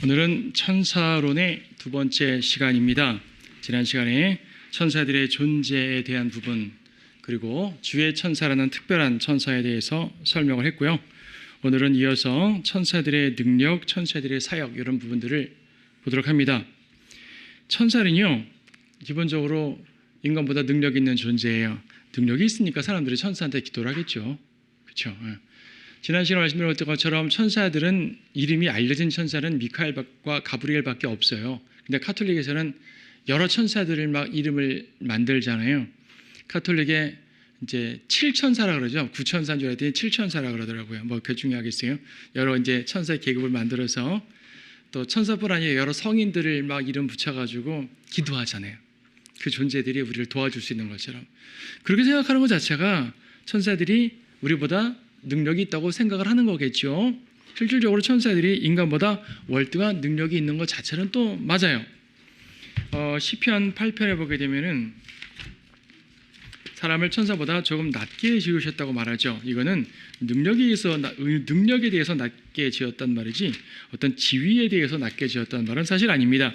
오늘은 천사론의 두 번째 시간입니다. 지난 시간에 천사들의 존재에 대한 부분, 그리고 주의 천사라는 특별한 천사에 대해서 설명을 했고요. 오늘은 이어서 천사들의 능력, 천사들의 사역 이런 부분들을 보도록 합니다. 천사는요, 기본적으로 인간보다 능력 있는 존재예요. 능력이 있으니까 사람들이 천사한테 기도를 하겠죠. 그렇죠? 지난 시간에 말씀드렸던 것처럼 천사들은 이름이 알려진 천사는 미카엘과 가브리엘밖에 없어요. 근데 카톨릭에서는 여러 천사들을 막 이름을 만들잖아요. 카톨릭에 이제 7천사라 그러죠. 9천사인 줄 알았더니 7천사라 그러더라고요. 뭐 그 중에 하겠어요. 여러 이제 천사의 계급을 만들어서 또 천사뿐 아니라 여러 성인들을 막 이름 붙여가지고 기도하잖아요. 그 존재들이 우리를 도와줄 수 있는 것처럼. 그렇게 생각하는 것 자체가 천사들이 우리보다 능력이 있다고 생각을 하는 거겠죠. 실질적으로 천사들이 인간보다 월등한 능력이 있는 것 자체는 또 맞아요. 시편 8편에 보게 되면은 사람을 천사보다 조금 낮게 지으셨다고 말하죠. 이거는 능력에 대해서 낮게 지었단 말이지 어떤 지위에 대해서 낮게 지었다는 말은 사실 아닙니다.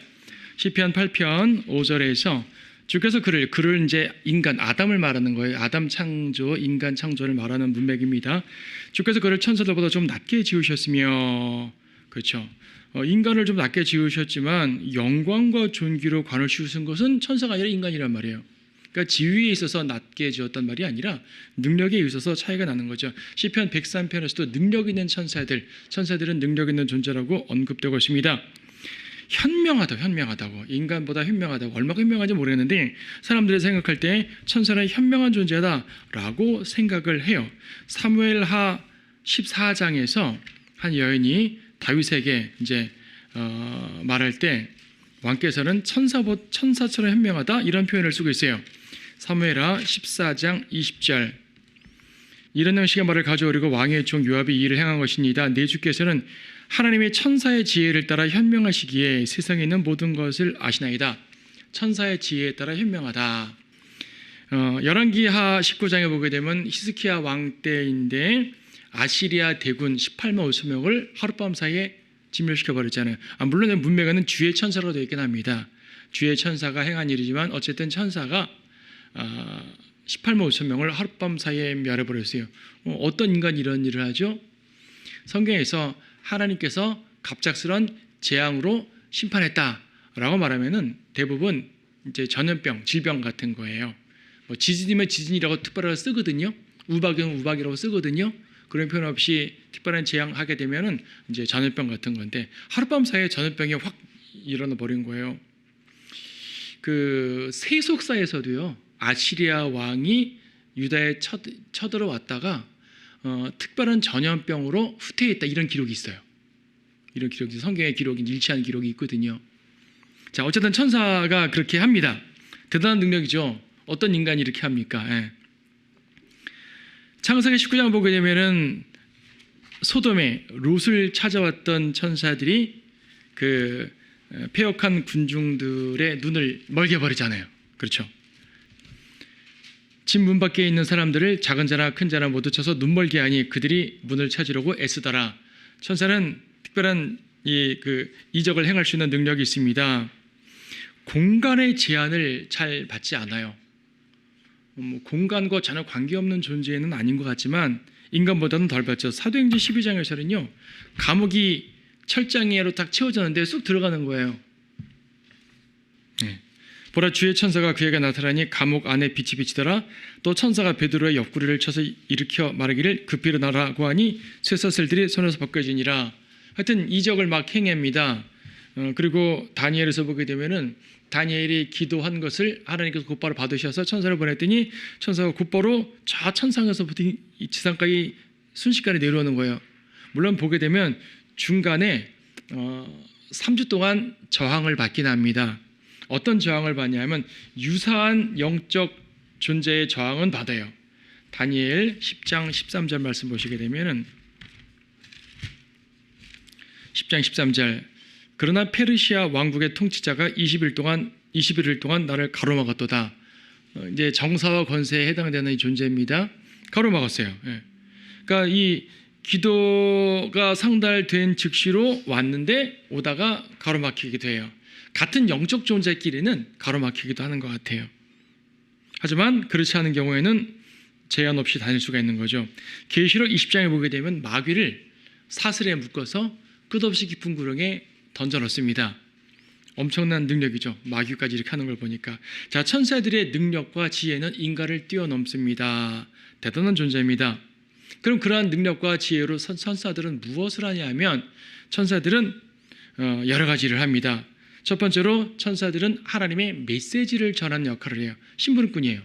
시편 8편 5절에서 주께서 그를 이제 인간 아담을 말하는 거예요. 아담 창조, 인간 창조를 말하는 문맥입니다. 주께서 그를 천사들보다 좀 낮게 지으셨으며, 그렇죠. 인간을 좀 낮게 지으셨지만 영광과 존귀로 관을 씌우신 것은 천사가 아니라 인간이란 말이에요. 그러니까 지위에 있어서 낮게 지었단 말이 아니라 능력에 있어서 차이가 나는 거죠. 시편 103편에서도 능력 있는 천사들은 능력 있는 존재라고 언급되고 있습니다. 현명하다고 인간보다 현명하다고 얼마나 현명한지 모르겠는데 사람들이 생각할 때 천사는 현명한 존재다라고 생각을 해요. 사무엘하 14장에서 한 여인이 다윗에게 이제 말할 때 왕께서는 천사처럼 현명하다 이런 표현을 쓰고 있어요. 사무엘하 14장 20절 이런 형식의 말을 가져오려고 왕의 종 요압이 이 일을 행한 것입니다. 내 주께서는 하나님의 천사의 지혜를 따라 현명하시기에 세상에 있는 모든 것을 아시나이다. 천사의 지혜에 따라 현명하다. 열왕기하 19장에 보게 되면 히스키야 왕 때인데 아시리아 대군 18만 5천 명을 하룻밤 사이에 진멸시켜버렸잖아요. 물론 문맥에는 주의 천사로 되어 있긴 합니다. 주의 천사가 행한 일이지만 어쨌든 천사가 18만 5천 명을 하룻밤 사이에 멸해버렸어요. 어떤 인간이 이런 일을 하죠? 성경에서 하나님께서 갑작스런 재앙으로 심판했다라고 말하면은 대부분 이제 전염병, 질병 같은 거예요. 뭐 지진이면 지진이라고 특별하게 쓰거든요. 우박이면 우박이라고 쓰거든요. 그런 표현 없이 특별한 재앙하게 되면은 이제 전염병 같은 건데 하룻밤 사이에 전염병이 확 일어나 버린 거예요. 그 세속사에서도요. 아시리아 왕이 유다에 쳐들어왔다가 특별한 전염병으로 후퇴했다 이런 기록이 있어요. 이런 기록이 성경의 기록이 일치한 기록이 있거든요. 자, 어쨌든 천사가 그렇게 합니다. 대단한 능력이죠. 어떤 인간이 이렇게 합니까? 예. 창세기 19장 보게 되면은 소돔에 롯을 찾아왔던 천사들이 그 패역한 군중들의 눈을 멀게 버리잖아요. 그렇죠? 집 문 밖에 있는 사람들을 작은 자나 큰 자나 모두 쳐서 눈멀게 하니 그들이 문을 찾으려고 애쓰더라. 천사는 특별한 이적을 행할 수 있는 능력이 있습니다. 공간의 제한을 잘 받지 않아요. 공간과 전혀 관계없는 존재는 아닌 것 같지만 인간보다는 덜 받죠. 사도행전 12장에서는요. 감옥이 철장으로 딱 채워졌는데 쑥 들어가는 거예요. 네. 보라 주의 천사가 그에게 나타나니 감옥 안에 빛이 비치더라. 또 천사가 베드로의 옆구리를 쳐서 일으켜 말하기를 급히 일어나라고 하니 쇠사슬들이 손에서 벗겨지니라. 하여튼 이적을 막 행합니다. 그리고 다니엘에서 보게 되면은 다니엘이 기도한 것을 하나님께서 곧바로 받으셔서 천사를 보냈더니 천사가 곧바로 저 천상에서부터 지상까지 순식간에 내려오는 거예요. 물론 보게 되면 중간에 3주 동안 저항을 받긴 합니다. 어떤 저항을 받냐면 유사한 영적 존재의 저항은 받아요. 다니엘 10장 13절 말씀 보시게 되면은 10장 13절 그러나 페르시아 왕국의 통치자가 20일 동안 나를 가로막았도다. 이제 정사와 권세에 해당되는 이 존재입니다. 가로막았어요. 예. 그러니까 이 기도가 상달된 즉시로 왔는데 오다가 가로막히기도 해요. 같은 영적 존재끼리는 가로막히기도 하는 것 같아요. 하지만 그렇지 않은 경우에는 제한 없이 다닐 수가 있는 거죠. 계시록 20장에 보게 되면 마귀를 사슬에 묶어서 끝없이 깊은 구렁에 던져 넣습니다. 엄청난 능력이죠. 마귀까지 이렇게 하는 걸 보니까. 자, 천사들의 능력과 지혜는 인간을 뛰어넘습니다. 대단한 존재입니다. 그럼 그러한 능력과 지혜로 천사들은 무엇을 하냐면 천사들은 여러 가지 일을 합니다. 첫 번째로 천사들은 하나님의 메시지를 전하는 역할을 해요. 심부름꾼이에요.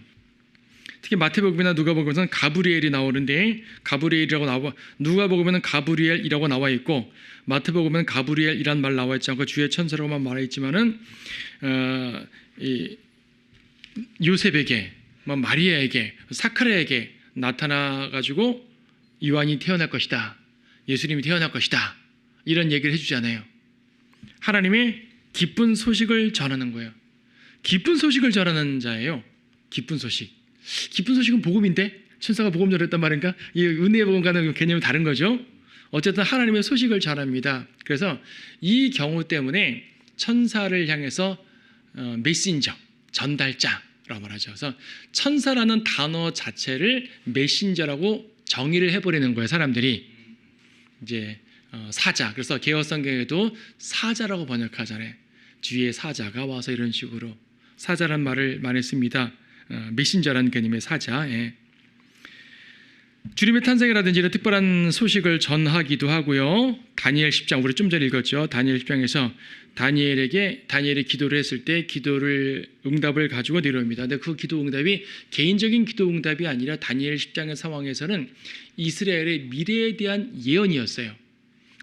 특히 마태복음이나 누가복음에서는 가브리엘이 나오는데 가브리엘이라고 나와 누가복음에는 가브리엘이라고 나와 있고 마태복음에는 가브리엘이란 말 나와 있지 않고 주의 천사라고만 말해 있지만은 요셉에게, 마리아에게, 사카랴에게 나타나 가지고 요한이 태어날 것이다, 예수님이 태어날 것이다 이런 얘기를 해주잖아요. 하나님의 기쁜 소식을 전하는 거예요. 기쁜 소식을 전하는 자예요. 기쁜 소식. 기쁜 소식은 복음인데 천사가 복음 전했단 말인가? 이 은혜의 복음과는 개념이 다른 거죠. 어쨌든 하나님의 소식을 전합니다. 그래서 이 경우 때문에 천사를 향해서 메신저, 전달자라고 말하죠. 그래서 천사라는 단어 자체를 메신저라고 정의를 해버리는 거예요. 사람들이 이제 사자. 그래서 개혁성경에도 사자라고 번역하잖아요. 뒤에 사자가 와서 이런 식으로 사자란 말을 많이 씁니다. 메신저라는 개념의 사자. 예. 주님의 탄생이라든지 이런 특별한 소식을 전하기도 하고요. 다니엘 10장 우리 좀 전에 읽었죠. 다니엘 10장에서 다니엘이 기도를 했을 때 기도를 응답을 가지고 내려옵니다. 근데 그 기도 응답이 개인적인 기도 응답이 아니라 다니엘 10장의 상황에서는 이스라엘의 미래에 대한 예언이었어요.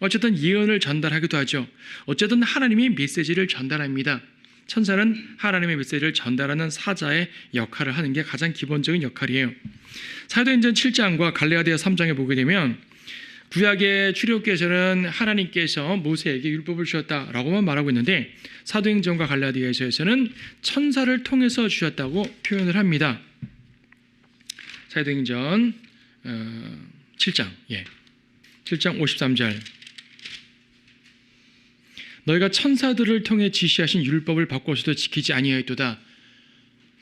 어쨌든 예언을 전달하기도 하죠. 어쨌든 하나님의 메시지를 전달합니다. 천사는 하나님의 메시지를 전달하는 사자의 역할을 하는 게 가장 기본적인 역할이에요. 사도행전 7장과 갈라디아 3장에 보게 되면 구약의 출애굽기에서는 하나님께서 모세에게 율법을 주셨다라고만 말하고 있는데 사도행전과 갈라디아에서는 천사를 통해서 주셨다고 표현을 합니다. 사도행전 7장 7장 53절 너희가 천사들을 통해 지시하신 율법을 바꿔서도 지키지 아니하였도다.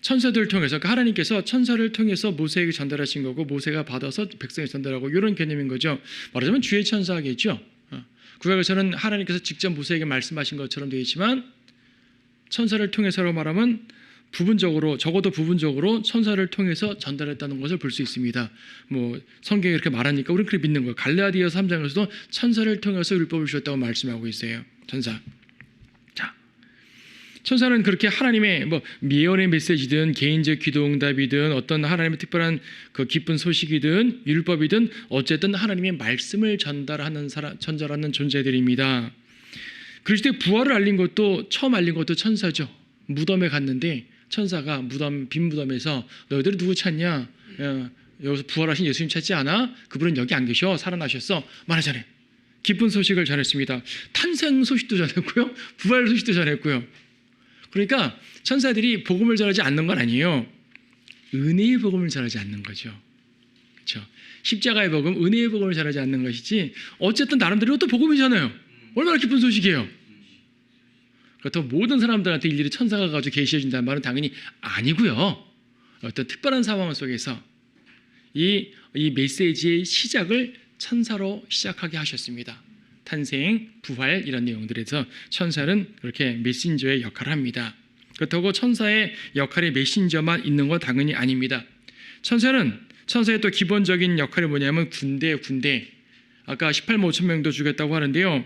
천사들을 통해서, 그러니까 하나님께서 천사를 통해서 모세에게 전달하신 거고 모세가 받아서 백성에게 전달하고 이런 개념인 거죠. 말하자면 주의 천사겠죠. 구약에서는 하나님께서 직접 모세에게 말씀하신 것처럼 되어 있지만 천사를 통해서로 말하면 부분적으로, 적어도 부분적으로 천사를 통해서 전달했다는 것을 볼 수 있습니다. 성경에 이렇게 말하니까 우리는 그렇게 믿는 거예요. 갈라디아서 3장에서도 천사를 통해서 율법을 주셨다고 말씀하고 있어요. 천사. 자, 천사는 그렇게 하나님의 예언의 메시지든 개인적 기도응답이든 어떤 하나님의 특별한 그 기쁜 소식이든 율법이든 어쨌든 하나님의 말씀을 전달하는 존재들입니다. 그리스도의 부활을 알린 것도 처음 알린 것도 천사죠. 무덤에 갔는데 천사가 빈 무덤에서 너희들은 누구 찾냐? 여기서 부활하신 예수님 찾지 않아? 그분은 여기 안 계셔. 살아나셨어. 말하잖아요. 기쁜 소식을 전했습니다. 탄생 소식도 전했고요. 부활 소식도 전했고요. 그러니까 천사들이 복음을 전하지 않는 건 아니에요. 은혜의 복음을 전하지 않는 거죠. 그렇죠? 십자가의 복음, 은혜의 복음을 전하지 않는 것이지 어쨌든 나름대로 또 복음이잖아요. 얼마나 기쁜 소식이에요. 그렇다고 모든 사람들한테 일일이 천사가 가지고 계시해 준다는 말은 당연히 아니고요. 어떤 특별한 상황 속에서 이 메시지의 시작을 천사로 시작하게 하셨습니다. 탄생, 부활 이런 내용들에서 천사는 그렇게 메신저의 역할을 합니다. 그렇다고 천사의 역할이 메신저만 있는 건 당연히 아닙니다. 천사의 또 기본적인 역할이 뭐냐면 군대. 아까 18만 5천 명도 죽였다고 하는데요.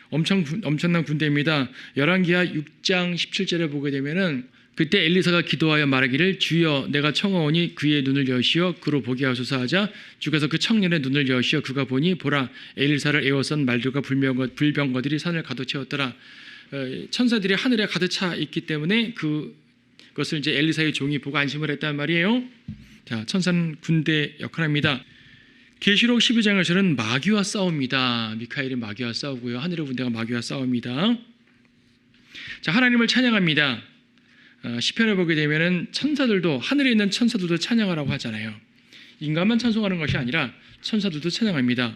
엄청난 군대입니다. 열왕기하 6장 17절에 보게 되면은 그때 엘리사가 기도하여 말하기를 주여 내가 청하오니 그의 눈을 여시어 그로 보게 하소서 하자 주께서 그 청년의 눈을 여시어 그가 보니 보라 엘리사를 에워싼 말들과 불병거들이 산을 가득 채웠더라. 천사들이 하늘에 가득 차 있기 때문에 그것을 이제 엘리사의 종이 보고 안심을 했단 말이에요. 자, 천사는 군대 역할합니다. 계시록 12장에서는 마귀와 싸웁니다. 미카엘이 마귀와 싸우고요. 하늘의 군대가 마귀와 싸웁니다. 자, 하나님을 찬양합니다. 시편을 보게 되면은 천사들도 하늘에 있는 천사들도 찬양하라고 하잖아요. 인간만 찬송하는 것이 아니라 천사들도 찬양합니다.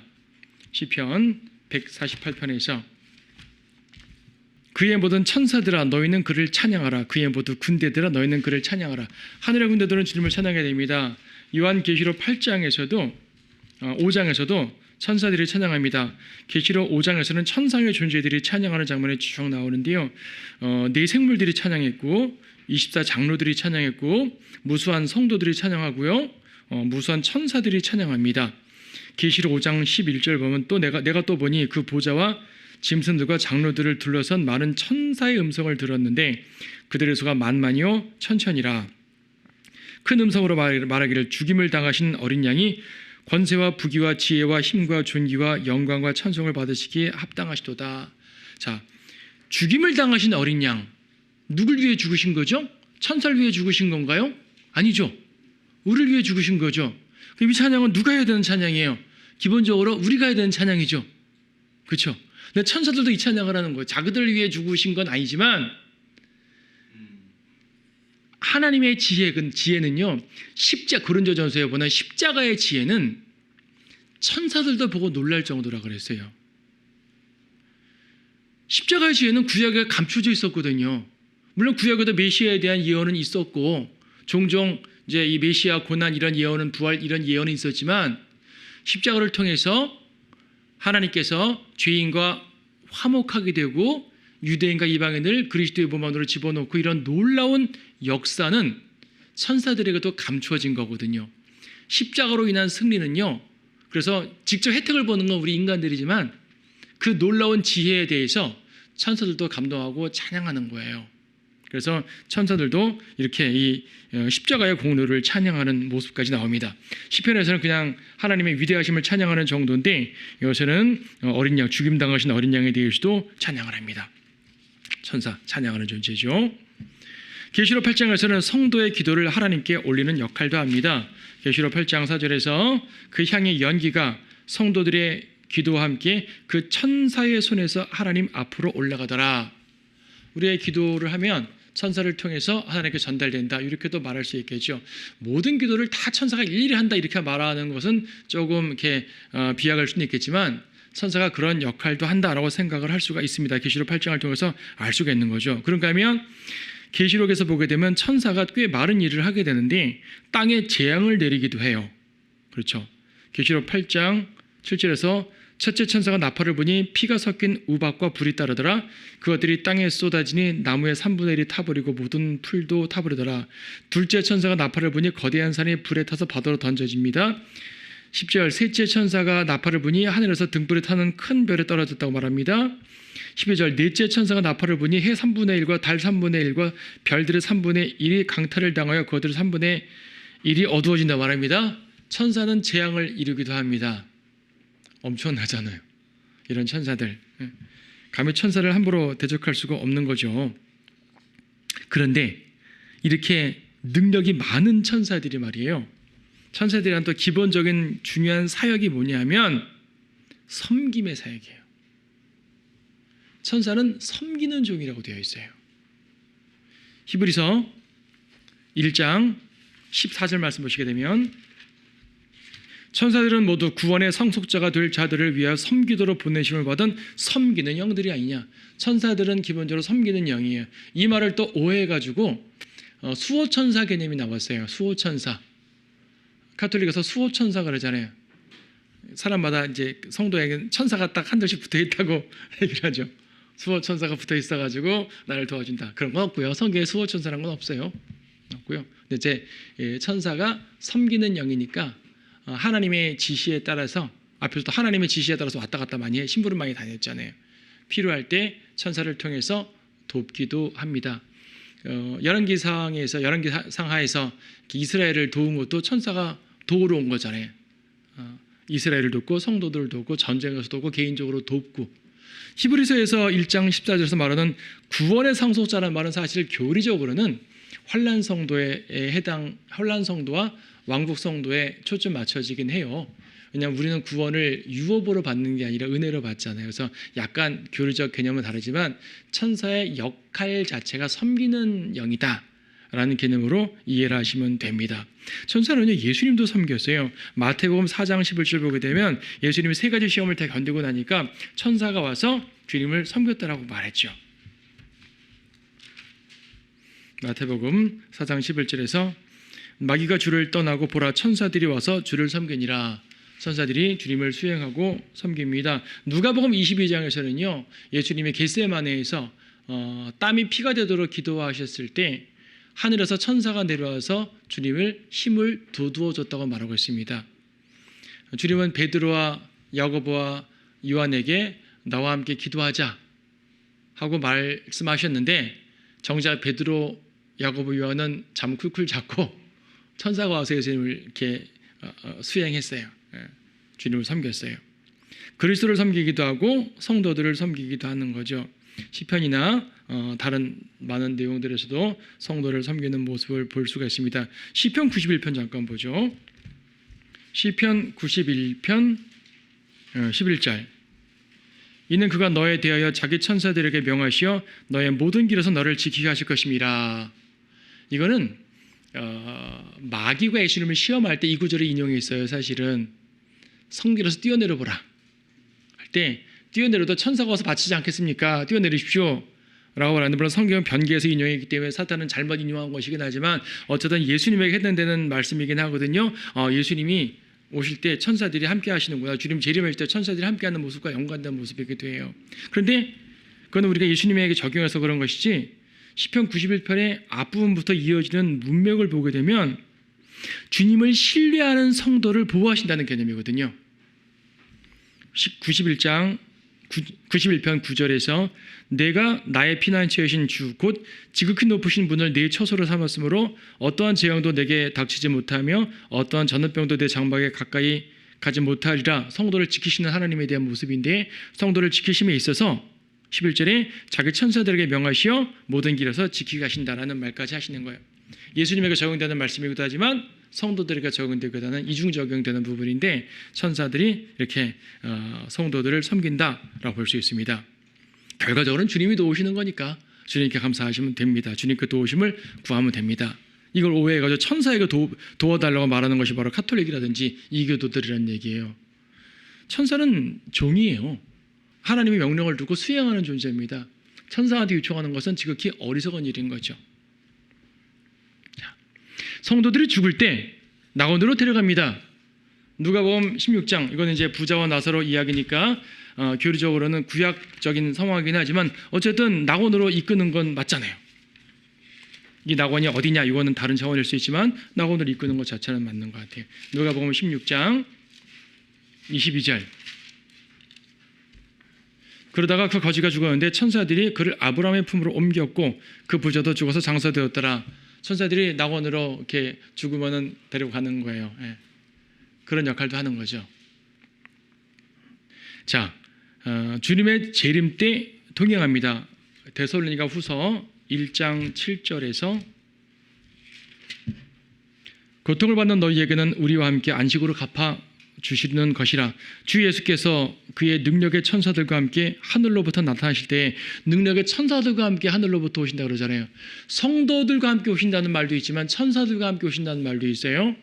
시편 148편에서 그의 모든 천사들아 너희는 그를 찬양하라. 그의 모든 군대들아 너희는 그를 찬양하라. 하늘의 군대들은 주님을 찬양해야 됩니다. 요한계시록 8장에서도 5장에서도 천사들이 찬양합니다. 계시록 5장에서는 천상의 존재들이 찬양하는 장면이 쭉 나오는데요. 네 생물들이 찬양했고 24장로들이 찬양했고 무수한 성도들이 찬양하고요. 무수한 천사들이 찬양합니다. 계시록 5장 11절 보면 또 내가 또 보니 그 보좌와 짐승들과 장로들을 둘러선 많은 천사의 음성을 들었는데 그들의 수가 만만이요 천천이라. 큰 음성으로 말하기를 죽임을 당하신 어린 양이 권세와 부귀와 지혜와 힘과 존귀와 영광과 찬송을 받으시기에 합당하시도다. 자, 죽임을 당하신 어린 양, 누굴 위해 죽으신 거죠? 천사를 위해 죽으신 건가요? 아니죠. 우리를 위해 죽으신 거죠. 이 찬양은 누가 해야 되는 찬양이에요? 기본적으로 우리가 해야 되는 찬양이죠. 그렇죠? 근데 천사들도 이 찬양을 하는 거예요. 자기들을 위해 죽으신 건 아니지만 하나님의 지혜는요. 고린도전서에 보면 십자가의 지혜는 천사들도 보고 놀랄 정도라 그랬어요. 십자가의 지혜는 구약에 감춰져 있었거든요. 물론 구약에도 메시아에 대한 예언은 있었고 종종 이제 이 메시아 고난 이런 예언은 부활 이런 예언은 있었지만 십자가를 통해서 하나님께서 죄인과 화목하게 되고 유대인과 이방인을 그리스도의 몸 안으로 집어넣고 이런 놀라운 역사는 천사들에게도 감추어진 거거든요. 십자가로 인한 승리는요. 그래서 직접 혜택을 보는 건 우리 인간들이지만 그 놀라운 지혜에 대해서 천사들도 감동하고 찬양하는 거예요. 그래서 천사들도 이렇게 이 십자가의 공로를 찬양하는 모습까지 나옵니다. 시편에서는 그냥 하나님의 위대하심을 찬양하는 정도인데 여기서는 어린 양, 죽임당하신 어린 양에 대해서도 찬양을 합니다. 천사 찬양하는 존재죠. 계시록 8장에서는 성도의 기도를 하나님께 올리는 역할도 합니다. 계시록 8장 4절에서 그 향의 연기가 성도들의 기도와 함께 그 천사의 손에서 하나님 앞으로 올라가더라. 우리의 기도를 하면 천사를 통해서 하나님께 전달된다. 이렇게도 말할 수 있겠죠. 모든 기도를 다 천사가 일일이 한다 이렇게 말하는 것은 조금 이렇게 비약할 수는 있겠지만 천사가 그런 역할도 한다라고 생각을 할 수가 있습니다. 계시록 8장을 통해서 알 수가 있는 거죠. 그런가 하면 계시록에서 보게 되면 천사가 꽤 많은 일을 하게 되는데 땅에 재앙을 내리기도 해요. 그렇죠. 계시록 8장 7절에서 첫째 천사가 나팔을 부니 피가 섞인 우박과 불이 따르더라. 그것들이 땅에 쏟아지니 나무의 3분의 1이 타버리고 모든 풀도 타버리더라. 둘째 천사가 나팔을 부니 거대한 산이 불에 타서 바다로 던져집니다. 10절 셋째 천사가 나팔을 부니 하늘에서 등불에 타는 큰 별에 떨어졌다고 말합니다. 12절 넷째 천사가 나팔을 부니 해 3분의 1과 달 3분의 1과 별들의 3분의 1이 강탈을 당하여 그것들의 3분의 1이 어두워진다고 말합니다. 천사는 재앙을 이루기도 합니다. 엄청나잖아요. 이런 천사들. 감히 천사를 함부로 대적할 수가 없는 거죠. 그런데 이렇게 능력이 많은 천사들이 말이에요. 천사들이란 또 기본적인 중요한 사역이 뭐냐면 섬김의 사역이에요. 천사는 섬기는 종이라고 되어 있어요. 히브리서 1장 14절 말씀 보시게 되면 천사들은 모두 구원의 상속자가 될 자들을 위하여 섬기도록 보내심을 받은 섬기는 영들이 아니냐. 천사들은 기본적으로 섬기는 영이에요. 이 말을 또 오해해가지고 수호천사 개념이 나왔어요. 수호천사. 가톨릭에서 수호천사 그러잖아요. 사람마다 이제 성도에게 천사가 딱 한둘씩 붙어 있다고 얘기를 하죠. 수호천사가 붙어 있어가지고 나를 도와준다. 그런 건 없고요. 성경에 수호천사라는 건 없어요. 없고요. 근데 이제 천사가 섬기는 영이니까 하나님의 지시에 따라서 앞에서도 하나님의 지시에 따라서 왔다 갔다 많이 해 심부름 많이 다녔잖아요. 필요할 때 천사를 통해서 돕기도 합니다. 열왕기상하에서 이스라엘을 도운 것도 천사가 도우러 온 거잖아요. 이스라엘을 돕고 성도들을 돕고 전쟁에서 돕고 개인적으로 돕고. 히브리서에서 1장 14절에서 말하는 구원의 상속자라는 말은 사실 교리적으로는 환난 성도와 왕국 성도에 초점 맞춰지긴 해요. 왜냐하면 우리는 구원을 유업으로 받는 게 아니라 은혜로 받잖아요. 그래서 약간 교리적 개념은 다르지만 천사의 역할 자체가 섬기는 영이다 라는 개념으로 이해를 하시면 됩니다. 천사는요, 예수님도 섬겼어요. 마태복음 4장 11절 보게 되면 예수님이 세 가지 시험을 다 견디고 나니까 천사가 와서 주님을 섬겼다라고 말했죠. 마태복음 4장 11절에서 마귀가 주를 떠나고 보라 천사들이 와서 주를 섬기니라. 천사들이 주님을 수행하고 섬깁니다. 누가복음 22장에서는요, 예수님이 겟세마네에서 땀이 피가 되도록 기도하셨을 때 하늘에서 천사가 내려와서 주님을 힘을 돋우어 줬다고 말하고 있습니다. 주님은 베드로와 야고보와 요한에게 나와 함께 기도하자 하고 말씀하셨는데 정작 베드로, 야고보, 요한은 잠 쿨쿨 잤고 천사가 와서 예수님을 이렇게 수행했어요. 주님을 섬겼어요. 그리스도를 섬기기도 하고 성도들을 섬기기도 하는 거죠. 시편이나 다른 많은 내용들에서도 성도를 섬기는 모습을 볼 수가 있습니다. 시편 91편 잠깐 보죠. 시편 91편 11절. 이는 그가 너에 대하여 자기 천사들에게 명하시어 너의 모든 길에서 너를 지키게 하실 것임이라. 이거는 마귀가 예수님을 시험할 때 이 구절이 인용이 있어요. 사실은 성길에서 뛰어내려 보라 할 때 뛰어내려도 천사가 와서 바치지 않겠습니까? 뛰어내리십시오 라고 하는, 물론 성경은 변기에서 인용했기 때문에 사탄은 잘못 인용한 것이긴 하지만 어쨌든 예수님에게 해당되는 말씀이긴 하거든요. 예수님이 오실 때 천사들이 함께 하시는구나. 주님 재림하실 때 천사들이 함께하는 모습과 연관된 모습이기도 해요. 그런데 그건 우리가 예수님에게 적용해서 그런 것이지, 시편 91편의 앞부분부터 이어지는 문맥을 보게 되면 주님을 신뢰하는 성도를 보호하신다는 개념이거든요. 91편 9절에서 내가 나의 피난처이신 주 곧 지극히 높으신 분을 내 처소로 삼았으므로 어떠한 재앙도 내게 닥치지 못하며 어떠한 전염병도 내 장막에 가까이 가지 못하리라. 성도를 지키시는 하나님에 대한 모습인데, 성도를 지키심에 있어서 11절에 자기 천사들에게 명하시어 모든 길에서 지키게 하신다라는 말까지 하시는 거예요. 예수님에게 적용되는 말씀이기도 하지만 성도들에게 적용되기도 하는 이중 적용되는 부분인데, 천사들이 이렇게 성도들을 섬긴다라고 볼 수 있습니다. 결과적으로는 주님이 도우시는 거니까 주님께 감사하시면 됩니다. 주님께 도우심을 구하면 됩니다. 이걸 오해해가지고 천사에게 도와달라고 말하는 것이 바로 카톨릭이라든지 이교도들이라는 얘기예요. 천사는 종이에요. 하나님의 명령을 두고 수행하는 존재입니다. 천사한테 요청하는 것은 지극히 어리석은 일인 거죠. 성도들이 죽을 때 낙원으로 데려갑니다. 누가복음 16장, 이거는 이제 부자와 나사로 이야기니까 교리적으로는 구약적인 상황이긴 하지만 어쨌든 낙원으로 이끄는 건 맞잖아요. 이 낙원이 어디냐, 이거는 다른 차원일 수 있지만 낙원으로 이끄는 것 자체는 맞는 것 같아요. 누가복음 16장 22절. 그러다가 그 거지가 죽었는데 천사들이 그를 아브라함의 품으로 옮겼고 그 부자도 죽어서 장사되었더라. 천사들이 낙원으로 이렇게 죽으면은 데려가는 거예요. 예. 그런 역할도 하는 거죠. 자, 주님의 재림 때 동행합니다. 데살로니가 후서 1장 7절에서 고통을 받는 너희에게는 우리와 함께 안식으로 갚아 주시는 것이라. 주 예수께서 그의 능력의 천사들과 함께 하늘로부터 나타나실 때, 능력의 천사들과 함께 하늘로부터 오신다 그러잖아요. 성도들과 함께 오신다는 말도 있지만 천사들과 함께 오신다는 말도 있어요.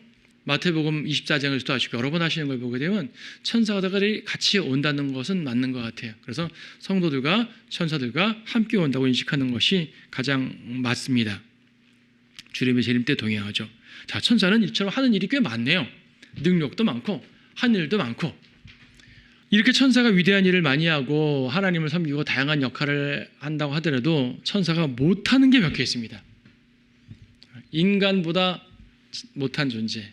마태복음 24장에서도 아시고 여러 번 하시는 걸 보게 되면 천사들이 같이 온다는 것은 맞는 것 같아요. 그래서 성도들과 천사들과 함께 온다고 인식하는 것이 가장 맞습니다. 주님의 재림 때 동행하죠. 자, 천사는 이처럼 하는 일이 꽤 많네요. 능력도 많고 한 일도 많고. 이렇게 천사가 위대한 일을 많이 하고 하나님을 섬기고 다양한 역할을 한다고 하더라도 천사가 못하는 게 몇 개 있습니다. 인간보다 못한 존재.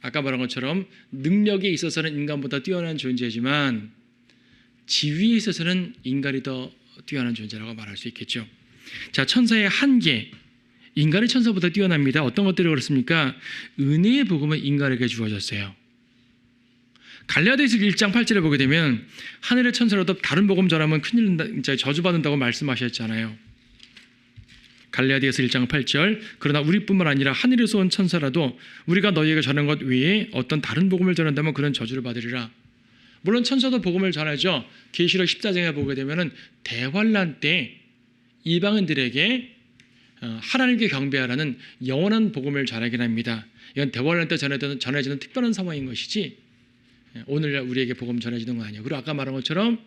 아까 말한 것처럼 능력에 있어서는 인간보다 뛰어난 존재지만 지위에 있어서는 인간이 더 뛰어난 존재라고 말할 수 있겠죠. 자, 천사의 한계. 인간이 천사보다 뛰어납니다. 어떤 것들이 그렇습니까? 은혜의 복음은 인간에게 주어졌어요. 갈라디아서 1장 8절에 보게 되면 하늘의 천사라도 다른 복음 전하면 큰일 난다, 저주받는다고 말씀하셨잖아요. 갈라디아서 1장 8절. 그러나 우리뿐만 아니라 하늘에서 온 천사라도 우리가 너희에게 전한 것 외에 어떤 다른 복음을 전한다면 그런 저주를 받으리라. 물론 천사도 복음을 전하죠. 계시록 14장에 보게 되면 대환란 때 이방인들에게 하나님께 경배하라는 영원한 복음을 전하긴 합니다. 이건 대원할 때 전해지는 특별한 상황인 것이지 오늘날 우리에게 복음 전해지는 거 아니에요. 그리고 아까 말한 것처럼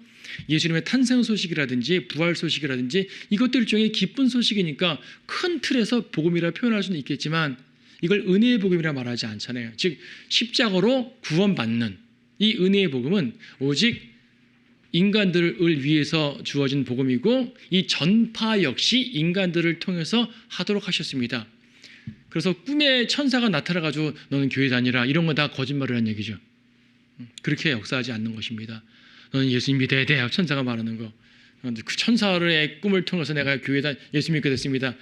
예수님의 탄생 소식이라든지 부활 소식이라든지 이것도 일종의 기쁜 소식이니까 큰 틀에서 복음이라 표현할 수는 있겠지만 이걸 은혜의 복음이라 말하지 않잖아요. 즉 십자가로 구원받는 이 은혜의 복음은 오직 인간들을 위해서 주어진 복음이고 이 전파 역시 인간들을 통해서 하도록 하셨습니다. 그래서 꿈에 천사가 나타나가지고 너는 교회 다니라 이런 건 다 거짓말을 한 얘기죠. 그렇게 역사하지 않는 것입니다. 너는 예수님 믿어야 돼. 천사가 말하는 거. 그 천사의 꿈을 통해서 내가 교회다 예수 믿게 됐습니다.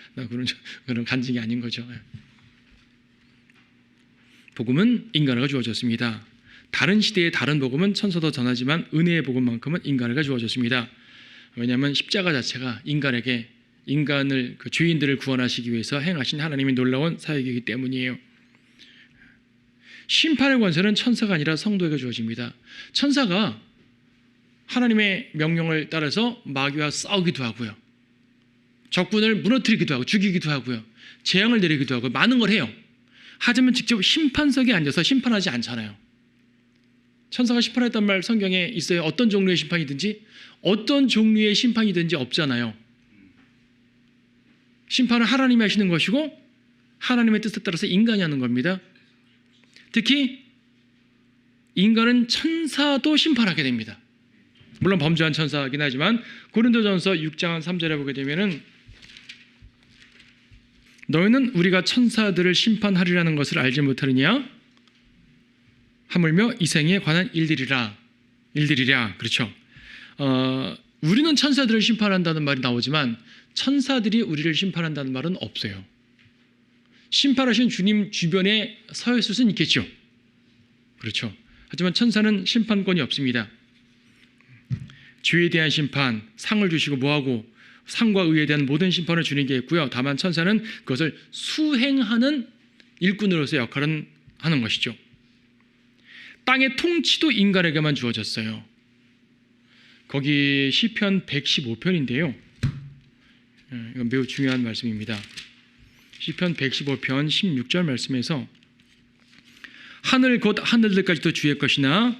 그런 간증이 아닌 거죠. 복음은 인간에게 주어졌습니다. 다른 시대의 다른 복음은 천사도 전하지만 은혜의 복음만큼은 인간에게 주어졌습니다. 왜냐하면 십자가 자체가 인간을 그 죄인들을 구원하시기 위해서 행하신 하나님의 놀라운 사역이기 때문이에요. 심판의 권세는 천사가 아니라 성도에게 주어집니다. 천사가 하나님의 명령을 따라서 마귀와 싸우기도 하고요. 적군을 무너뜨리기도 하고 죽이기도 하고요. 재앙을 내리기도 하고 많은 걸 해요. 하지만 직접 심판석에 앉아서 심판하지 않잖아요. 천사가 심판했단 말 성경에 있어요. 어떤 종류의 심판이든지 어떤 종류의 심판이든지 없잖아요. 심판은 하나님이 하시는 것이고 하나님의 뜻에 따라서 인간이 하는 겁니다. 특히 인간은 천사도 심판하게 됩니다. 물론 범죄한 천사이긴 하지만 고린도전서 6장 3절에 보게 되면은 너희는 우리가 천사들을 심판하리라는 것을 알지 못하느냐? 하물며 이 생에 관한 일들이라. 그렇죠. 우리는 천사들을 심판한다는 말이 나오지만 천사들이 우리를 심판한다는 말은 없어요. 심판하신 주님 주변에 서 있을 수는 있겠죠. 그렇죠. 하지만 천사는 심판권이 없습니다. 죄에 대한 심판, 상을 주시고 뭐하고 상과 의에 대한 모든 심판을 주님께 했고요. 다만 천사는 그것을 수행하는 일꾼으로서 역할을 하는 것이죠. 땅의 통치도 인간에게만 주어졌어요. 거기 시편 115편인데요. 이건 매우 중요한 말씀입니다. 시편 115편 16절 말씀에서 하늘 곧 하늘들까지도 주의 것이나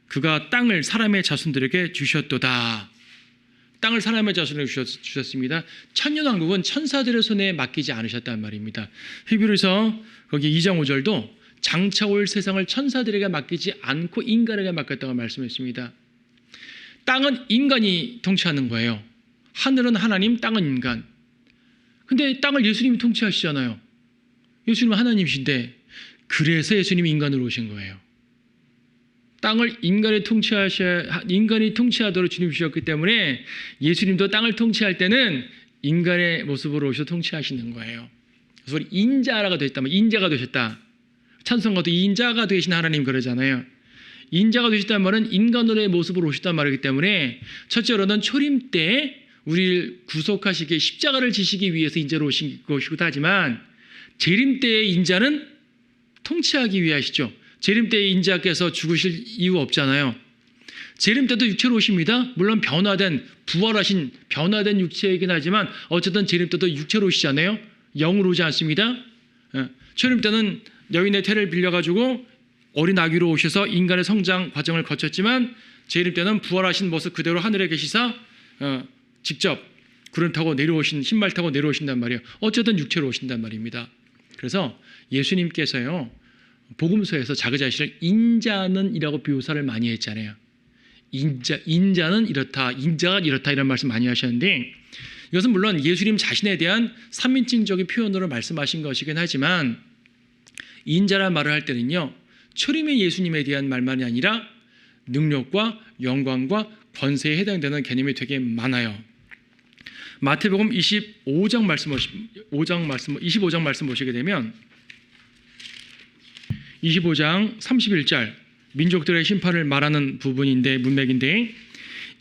그가 땅을 사람의 자손들에게 주셨도다. 땅을 사람의 자손에게 주셨습니다. 천년왕국은 천사들의 손에 맡기지 않으셨단 말입니다. 히브리서 거기 2장 5절도 장차 올 세상을 천사들에게 맡기지 않고 인간에게 맡겼다고 말씀했습니다. 땅은 인간이 통치하는 거예요. 하늘은 하나님, 땅은 인간. 근데 땅을 예수님이 통치하시잖아요. 예수님은 하나님이신데 그래서 예수님이 인간으로 오신 거예요. 땅을 인간이 통치하도록 주님 주셨기 때문에 예수님도 땅을 통치할 때는 인간의 모습으로 오셔서 통치하시는 거예요. 그래서 우리 인자가 되셨다면 인자가 되셨다. 찬송가도 인자가 되신 하나님 그러잖아요. 인자가 되셨다는 말은 인간으로의 모습으로 오셨단 말이기 때문에 첫째로는 초림 때 우리를 구속하시기에 십자가를 지시기 위해서 인자로 오신 것이기도 하지만 재림 때의 인자는 통치하기 위하시죠. 재림 때의 인자께서 죽으실 이유 없잖아요. 재림 때도 육체로 오십니다. 물론 부활하신 변화된 육체이긴 하지만 어쨌든 재림 때도 육체로 오시잖아요. 영으로 오지 않습니다. 초림 때는 여인의 태를 빌려가지고 어린 아기로 오셔서 인간의 성장 과정을 거쳤지만 재림 때는 부활하신 모습 그대로 하늘에 계시사 직접 구름 타고 내려오신 신발 타고 내려오신단 말이에요. 어쨌든 육체로 오신단 말입니다. 그래서 예수님께서요 복음서에서 자기 자신을 인자는이라고 묘사를 많이 했잖아요. 인자는 이렇다, 인자가 이렇다 이런 말씀 많이 하셨는데 이것은 물론 예수님 자신에 대한 삼인칭적인 표현으로 말씀하신 것이긴 하지만 인자란 말을 할 때는요 초림의 예수님에 대한 말만이 아니라 능력과 영광과 권세에 해당되는 개념이 되게 많아요. 마태복음 25장 말씀 보시게 되면 25장 31절 민족들의 심판을 말하는 부분인데 문맥인데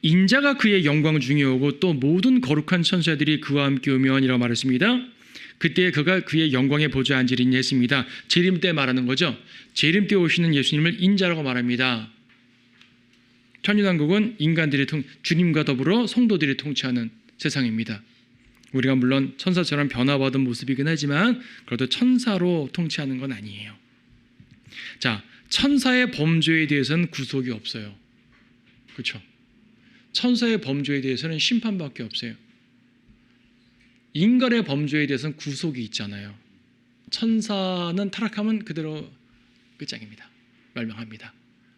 인자가 그의 영광 중에 오고 또 모든 거룩한 천사들이 그와 함께 오면이라고 말했습니다. 그때 그가 그의 영광의 보좌에 앉으리니 했습니다. 재림 때 말하는 거죠. 재림 때 오시는 예수님을 인자라고 말합니다. 천년왕국은 인간들이 주님과 더불어 성도들이 통치하는 세상입니다. 우리가 물론 천사처럼 변화받은 모습이긴 하지만 그래도 천사로 통치하는 건 아니에요. 자, 천사의 범죄에 대해서는 구속이 없어요. 그렇죠? 천사의 범죄에 대해서는 심판밖에 없어요. 인간의 범죄에 대해서는 구속이 있잖아요. 천사는 타락하면 그대로 끝장입니다. 멸망합니다.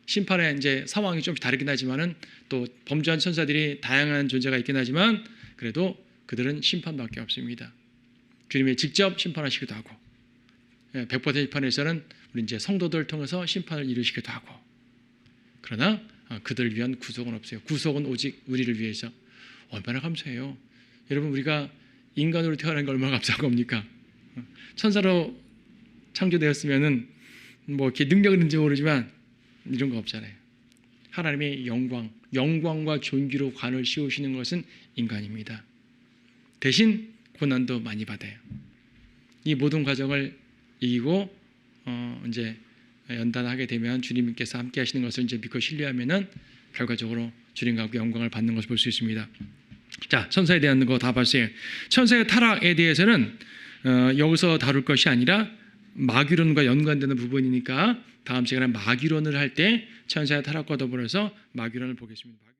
심판의 이제 상황이 좀 다르긴 하지만은 또 범죄한 천사들이 다양한 존재가 있긴 하지만 그래도 그들은 심판밖에 없습니다. 주님이 직접 심판하시기도 하고, 백보자 심판에서는 우리 이제 성도들을 통해서 심판을 이루시기도 하고, 그러나 그들을 위한 구속은 없어요. 구속은 오직 우리를 위해서. 얼마나 감사해요. 여러분, 우리가 인간으로 태어난 게 얼마나 감사한 겁니까? 천사로 창조되었으면은 뭐 이렇게 능력은 있는지 모르지만 이런 거 없잖아요. 하나님의 영광과 존귀로 관을 씌우시는 것은 인간입니다. 대신 고난도 많이 받아요. 이 모든 과정을 이기고 이제 연단하게 되면 주님께서 함께 하시는 것을 이제 믿고 신뢰하면은 결과적으로 주님과 함께 영광을 받는 것을 볼 수 있습니다. 자, 천사에 대한 거 다 봤어요. 천사의 타락에 대해서는 여기서 다룰 것이 아니라 마귀론과 연관되는 부분이니까 다음 시간에 마귀론을 할 때 천사의 타락과 더불어서 마귀론을 보겠습니다.